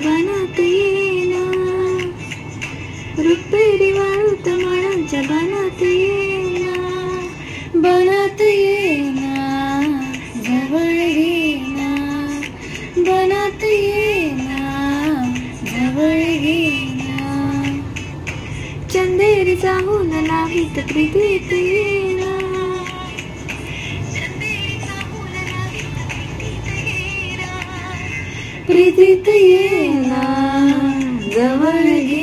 बनात येना, रुपेरी वाळूत मनांच्या बनात येना, बनात येना, जवळ घेना, बनात येना, जवळ घेना, चंदेरी चाहून नाहीत प्रीतीत येना, प्रीतीत येना, जवळ घेना.